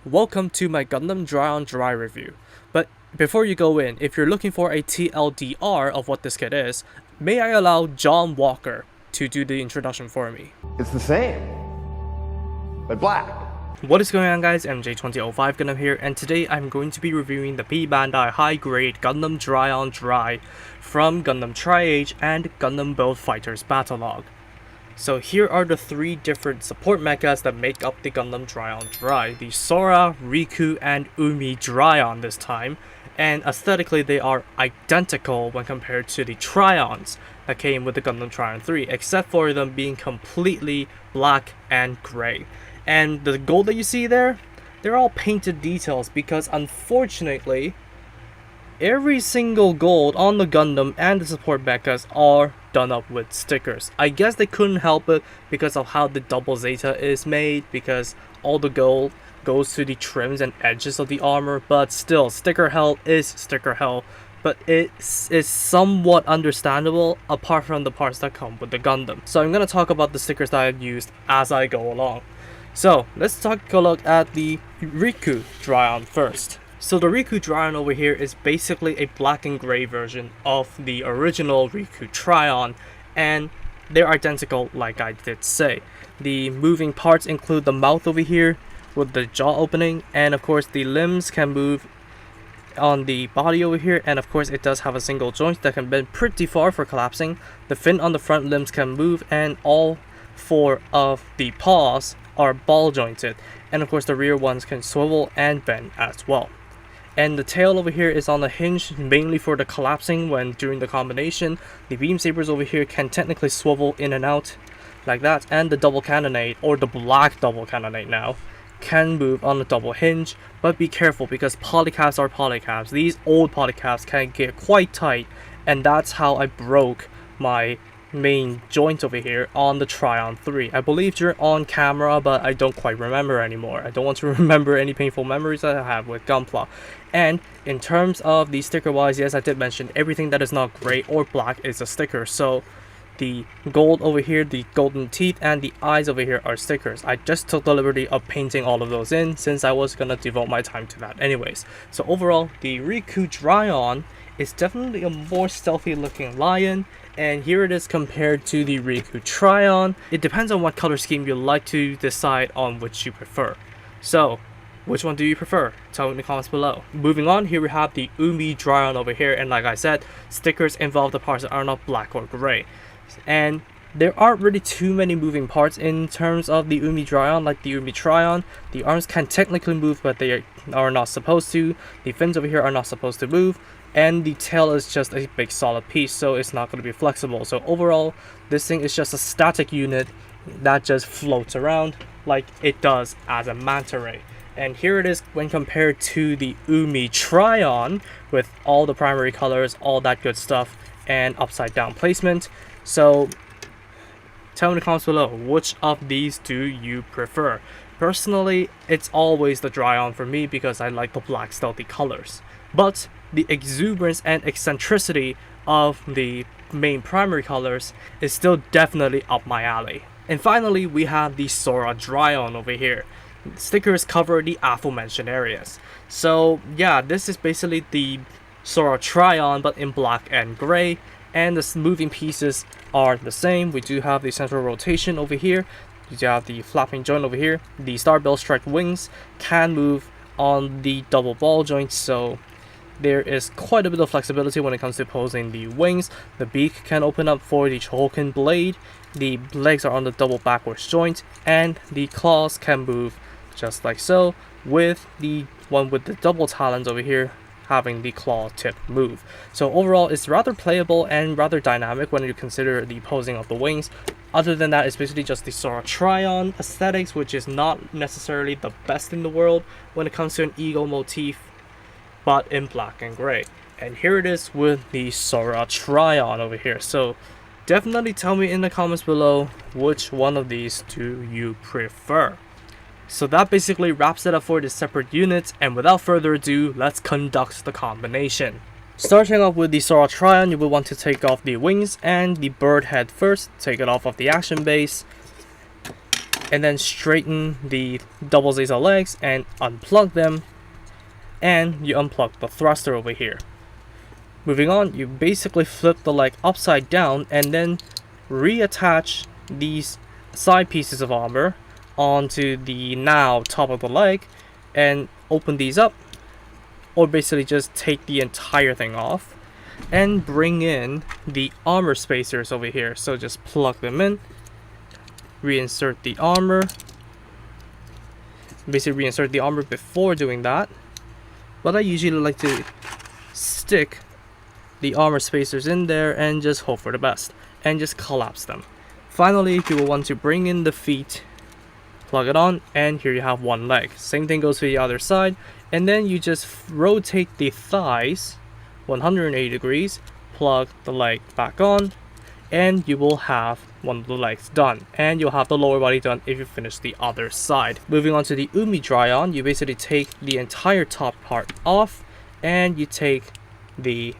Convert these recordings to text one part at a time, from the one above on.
Welcome to my Gundam Dryon dry review. But before you go in, if you're looking for a TLDR of what this kit is, may I allow John Walker to do the introduction for me. It's the same, but black. What is going on, guys? MJ2005 Gundam here, and today I'm going to be reviewing the P-Bandai high-grade Gundam Dryon Dry from Gundam Tri-Age and Gundam Build Fighters Battlogue. So here are the three different support mechas that make up the Gundam Dryon Dry. The Sora, Riku, and Umi Dryon this time. And aesthetically they are identical when compared to the Tryons that came with the Gundam Dryon 3, except for them being completely black and grey. And the gold that you see there, they're all painted details because unfortunately every single gold on the Gundam and the support mechas are done up with stickers. I guess they couldn't help it because of how the double Zeta is made, because all the gold goes to the trims and edges of the armor, but still, sticker hell is sticker hell. But it is somewhat understandable apart from the parts that come with the Gundam. So I'm going to talk about the stickers that I've used as I go along. So let's take a look at the Riku Dryon first. So the Riku Dryon over here is basically a black and grey version of the original Riku Dryon, and they're identical like I did say. The moving parts include the mouth over here with the jaw opening, and of course the limbs can move on the body over here, and of course it does have a single joint that can bend pretty far for collapsing. The fin on the front limbs can move, and all four of the paws are ball jointed, and of course the rear ones can swivel and bend as well. And the tail over here is on a hinge, mainly for the collapsing when during the combination. The beam sabers over here can technically swivel in and out like that, and the double cannonade, or the black double cannonade now, can move on a double hinge. But be careful because polycaps are polycaps. These old polycaps can get quite tight, and that's how I broke my main joint over here on the Dryon 3. I believe you're on camera, but I don't quite remember anymore. I don't want to remember any painful memories that I have with Gunpla. And in terms of the sticker wise, yes, I did mention everything that is not gray or black is a sticker. So the gold over here, the golden teeth, and the eyes over here are stickers. I just took the liberty of painting all of those in since I was gonna devote my time to that anyways. So overall, the Riku Dryon is definitely a more stealthy looking lion, and here it is compared to the Riku Dryon. It depends on what color scheme you like to decide on which you prefer. So which one do you prefer? Tell me in the comments below. Moving on, here we have the Umi Dryon over here, and like I said, stickers involve the parts that are not black or gray. And there aren't really too many moving parts in terms of the Umi Dryon like the Umi Dryon. The arms can technically move, but they are not supposed to. The fins over here are not supposed to move, and the tail is just a big solid piece, so it's not going to be flexible. So overall, this thing is just a static unit that just floats around like it does as a manta ray. And here it is when compared to the Umi Dryon with all the primary colors, all that good stuff, and upside down placement. So tell me in the comments below, which of these do you prefer? Personally, it's always the Dryon for me because I like the black stealthy colors. But the exuberance and eccentricity of the main primary colors is still definitely up my alley. And finally, we have the Sora Dryon over here. Stickers cover the aforementioned areas. So yeah, this is basically the Sora Dryon but in black and gray, and the moving pieces are the same. We do have the central rotation over here. You do have the flapping joint over here. The Star Bell Strike wings can move on the double ball joints, so there is quite a bit of flexibility when it comes to posing the wings. The beak can open up for the Choken blade. The legs are on the double backwards joint, and the claws can move just like so, with the one with the double talons over here having the claw tip move. So overall, it's rather playable and rather dynamic when you consider the posing of the wings. Other than that, it's basically just the Sora Dryon aesthetics, which is not necessarily the best in the world when it comes to an eagle motif, but in black and gray. And here it is with the Sora Dryon over here. So definitely tell me in the comments below, which one of these do you prefer? So that basically wraps it up for the separate units, and without further ado, let's conduct the combination. Starting off with the Sora Dryon, you will want to take off the wings and the bird head first. Take it off of the action base. and then straighten the double Zeta legs and unplug them, and you unplug the thruster over here. Moving on, you basically flip the leg upside down and then reattach these side pieces of armor onto the now top of the leg and open these up, or basically just take the entire thing off and bring in the armor spacers over here. So just plug them in, reinsert the armor, basically reinsert the armor before doing that, but I usually like to stick the armor spacers in there and just hope for the best and just collapse them. Finally, you will want to bring in the feet, plug it on, and here you have one leg. Same thing goes for the other side, and then you just rotate the thighs 180 degrees, plug the leg back on, and you will have one of the legs done, and you'll have the lower body done if you finish the other side. Moving on to the Umi Dryon, you basically take the entire top part off and you take the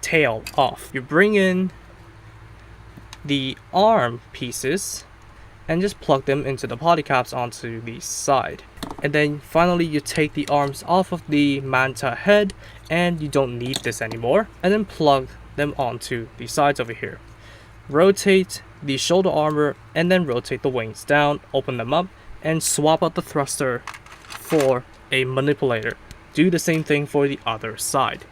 tail off. You bring in the arm pieces and just plug them into the polycaps onto the side. And then finally you take the arms off of the manta head, and you don't need this anymore, and then plug them onto the sides over here. Rotate the shoulder armor and then rotate the wings down, open them up, and swap out the thruster for a manipulator. Do the same thing for the other side.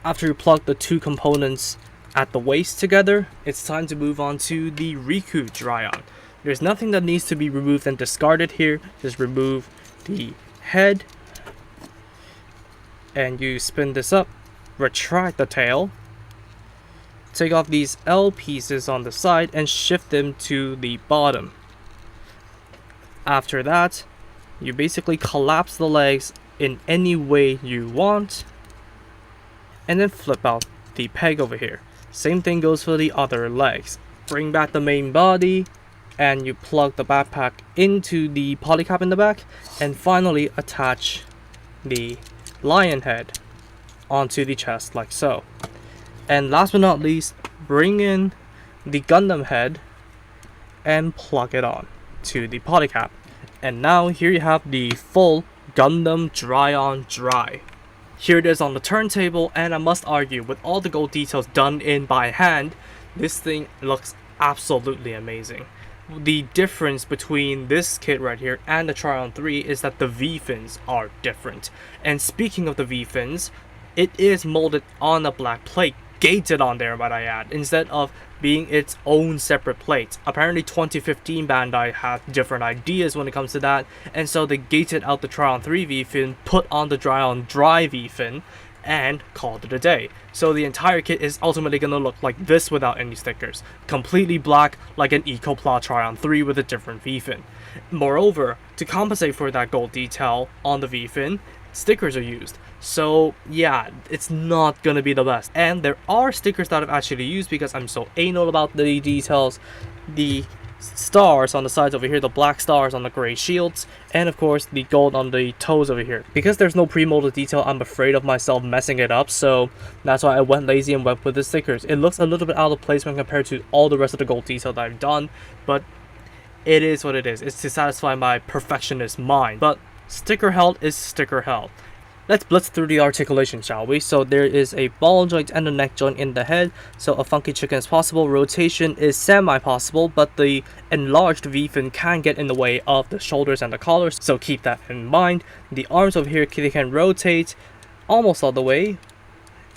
After you plug the two components at the waist together, it's time to move on to the Riku Dryon. There's nothing that needs to be removed and discarded here. Just remove the head and you spin this up, retract the tail, take off these L pieces on the side and shift them to the bottom. After that, you basically collapse the legs in any way you want and then flip out the peg over here. Same thing goes for the other legs. Bring back the main body and you plug the backpack into the polycap in the back, and finally attach the lion head onto the chest like so. And last but not least, bring in the Gundam head and plug it on to the polycap. And now here you have the full Gundam Dryon Dry. Here it is on the turntable, and I must argue, with all the gold details done in by hand, this thing looks absolutely amazing. The difference between this kit right here and the Dryon 3 is that the V-fins are different. And speaking of the V-fins, it is molded on a black plate, gated on there might I add, instead of being its own separate plate. Apparently 2015 Bandai had different ideas when it comes to that, and so they gated out the Dryon 3 V-fin, put on the Dryon Dry V-fin, and called it a day. So the entire kit is ultimately going to look like this without any stickers. Completely black, like an EcoPla Dryon 3 with a different V-fin. Moreover, to compensate for that gold detail on the V-fin, stickers are used. So yeah, it's not gonna be the best. And there are stickers that I've actually used because I'm so anal about the details. The stars on the sides over here, the black stars on the gray shields, and of course the gold on the toes over here. Because there's no pre-molded detail, I'm afraid of myself messing it up, so that's why I went lazy and went with the stickers. It looks a little bit out of place when compared to all the rest of the gold detail that I've done, but it is what it is. It's to satisfy my perfectionist mind. But sticker hell is sticker hell. Let's blitz through the articulation, shall we? So there is a ball joint and a neck joint in the head, so a funky chicken is possible. Rotation is semi-possible, but the enlarged V-fin can get in the way of the shoulders and the collars, so keep that in mind. The arms over here, they can rotate almost all the way,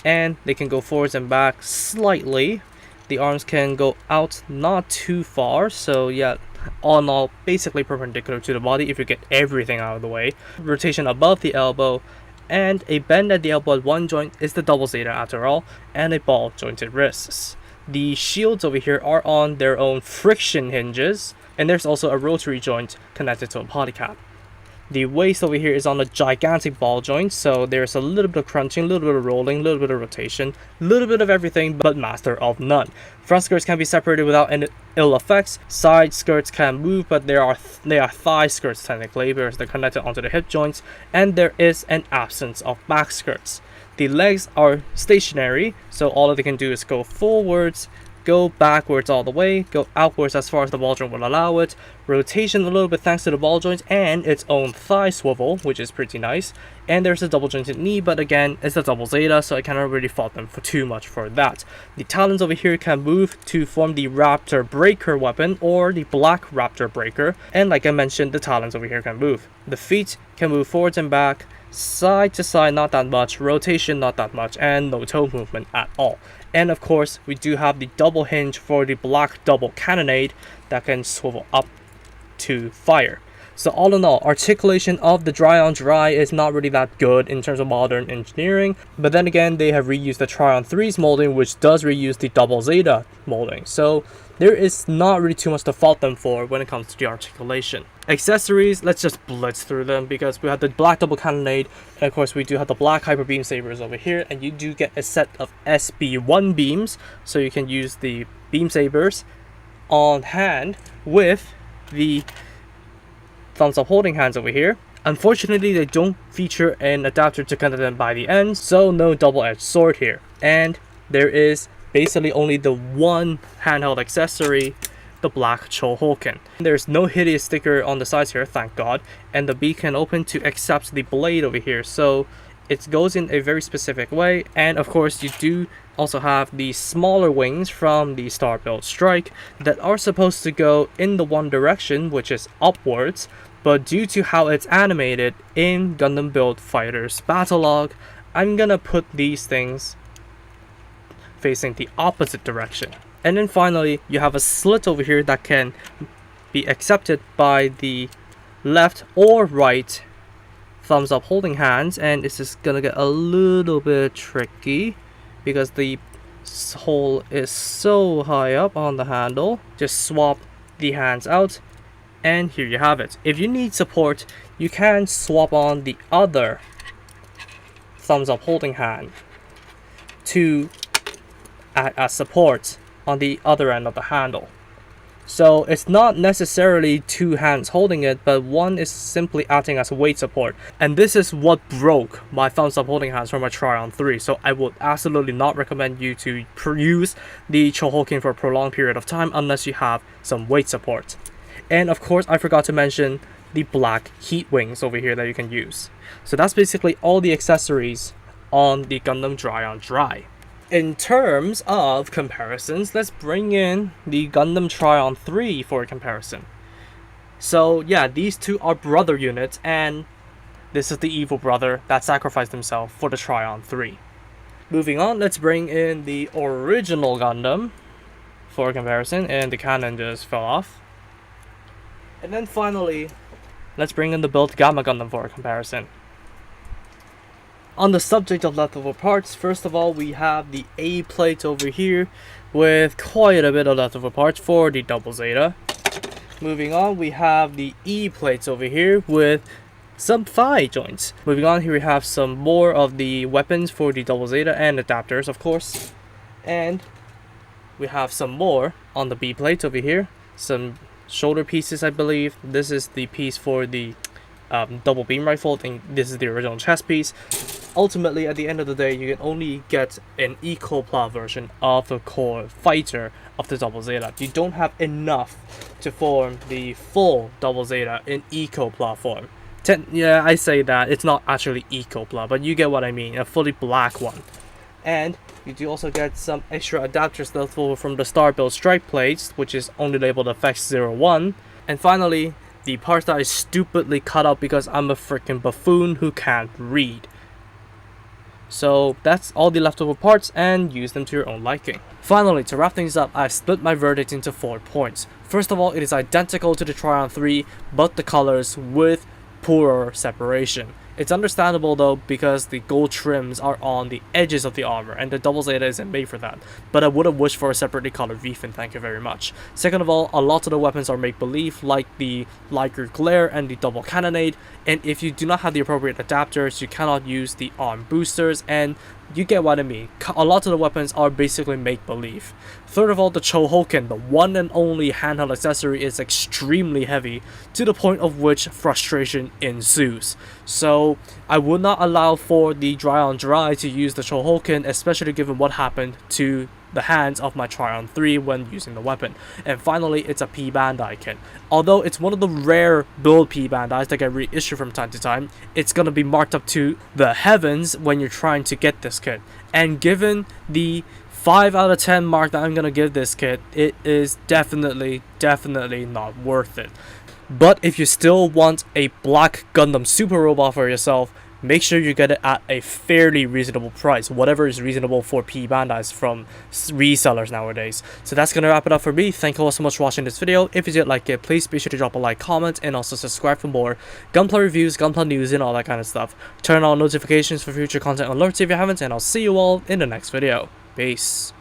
and they can go forwards and back slightly. The arms can go out not too far, so yeah, all in all, basically perpendicular to the body if you get everything out of the way. Rotation above the elbow, and a bend at the elbow at one joint is the double zeta after all, and a ball jointed wrists. The shields over here are on their own friction hinges, and there's also a rotary joint connected to a polycap. The waist over here is on a gigantic ball joint, so there's a little bit of crunching, a little bit of rolling, a little bit of rotation, a little bit of everything, but master of none. Front skirts can be separated without any ill effects. Side skirts can move, but they are thigh skirts technically, because they're connected onto the hip joints, and there is an absence of back skirts. The legs are stationary, so all they can do is go forwards go backwards all the way, go outwards as far as the ball joint will allow it, rotation a little bit thanks to the ball joint, and its own thigh swivel, which is pretty nice. And there's a double jointed knee, but again, it's a double Zeta, so I cannot really fault them for too much for that. The talons over here can move to form the Raptor Breaker weapon, or the Black Raptor Breaker, and like I mentioned, the talons over here can move. The feet can move forwards and back, side to side not that much, rotation not that much, and no toe movement at all. And of course, we do have the double hinge for the Black Double Cannonade that can swivel up to fire. So all in all, articulation of the Dryon Dry is not really that good in terms of modern engineering, but then again, they have reused the Tryon 3's molding, which does reuse the double Zeta molding. So there is not really too much to fault them for when it comes to the articulation. Accessories, let's just blitz through them, because we have the Black Double Cannonade, and of course we do have the Black Hyper Beam Sabers over here, and you do get a set of SB1 beams, so you can use the Beam Sabers on hand with the thumbs up holding hands over here. Unfortunately, they don't feature an adapter to connect them by the end, so no double-edged sword here. And there is basically only the one handheld accessory, the Black Chohoken. There's no hideous sticker on the sides here, thank God, and the beak can open to accept the blade over here, so it goes in a very specific way. And of course, you do also have the smaller wings from the Star Build Strike that are supposed to go in the one direction, which is upwards, but due to how it's animated in Gundam Build Fighters Battlogue, I'm gonna put these things facing the opposite direction. And then finally, you have a slit over here that can be accepted by the left or right thumbs up holding hands, and this is gonna get a little bit tricky because the hole is so high up on the handle. Just swap the hands out, and here you have it. If you need support, you can swap on the other thumbs up holding hand to act as support on the other end of the handle. So it's not necessarily two hands holding it, but one is simply acting as weight support. And this is what broke my thumbs up holding hands from my Tryon 3. So I would absolutely not recommend you to use the Chohoken for a prolonged period of time unless you have some weight support. And of course, I forgot to mention the black heat wings over here that you can use. So that's basically all the accessories on the Gundam Dryon Dry. In terms of comparisons, let's bring in the Gundam Tryon 3 for a comparison. So yeah, these two are brother units, and this is the evil brother that sacrificed himself for the Tryon 3. Moving on, let's bring in the original Gundam for a comparison, and the cannon just fell off. And then finally, let's bring in the built Gamma Gundam for a comparison. On the subject of leftover parts, first of all, we have the A plate over here with quite a bit of leftover parts for the double Zeta. Moving on, we have the E plates over here with some thigh joints. Moving on, here we have some more of the weapons for the double Zeta and adapters, of course. And we have some more on the B plates over here. Some shoulder pieces, I believe. This is the piece for the double beam rifle, and this is the original chest piece. Ultimately, at the end of the day, you can only get an eco-pla version of the core fighter of the double Zeta. You don't have enough to form the full double Zeta in eco-pla form. Yeah, I say that, it's not actually eco-pla, but you get what I mean, a fully black one. And you do also get some extra adapters left over from the Star Build Strike plates, which is only labeled FX01. And finally, the parts that I stupidly cut out because I'm a freaking buffoon who can't read. So that's all the leftover parts, and use them to your own liking. Finally, to wrap things up, I've split my verdict into 4 points. First of all, it is identical to the Tryon 3, but the colors with poorer separation. It's understandable though, because the gold trims are on the edges of the armor, and the double Zeta isn't made for that. But I would have wished for a separately colored V-fin, thank you very much. Second of all, a lot of the weapons are make-believe, like the Liger Glare and the double cannonade, and if you do not have the appropriate adapters, you cannot use the arm boosters, and you get what I mean. A lot of the weapons are basically make-believe. Third of all, the Chohoken, the one and only handheld accessory, is extremely heavy, to the point of which frustration ensues. So I would not allow for the Dryon Dry to use the Chohoken, especially given what happened to the hands of my Dryon 3 when using the weapon. And finally, it's a P-Bandai kit. Although it's one of the rare build P-Bandais that get reissued from time to time, it's gonna be marked up to the heavens when you're trying to get this kit. And given the 5 out of 10 mark that I'm gonna give this kit, it is definitely not worth it. But if you still want a black Gundam Super Robot for yourself, make sure you get it at a fairly reasonable price, whatever is reasonable for P-Bandais from resellers nowadays. So that's gonna wrap it up for me. Thank you all so much for watching this video. If you did like it, please be sure to drop a like, comment, and also subscribe for more Gunpla reviews, Gunpla news, and all that kind of stuff. Turn on notifications for future content alerts if you haven't, and I'll see you all in the next video. Peace.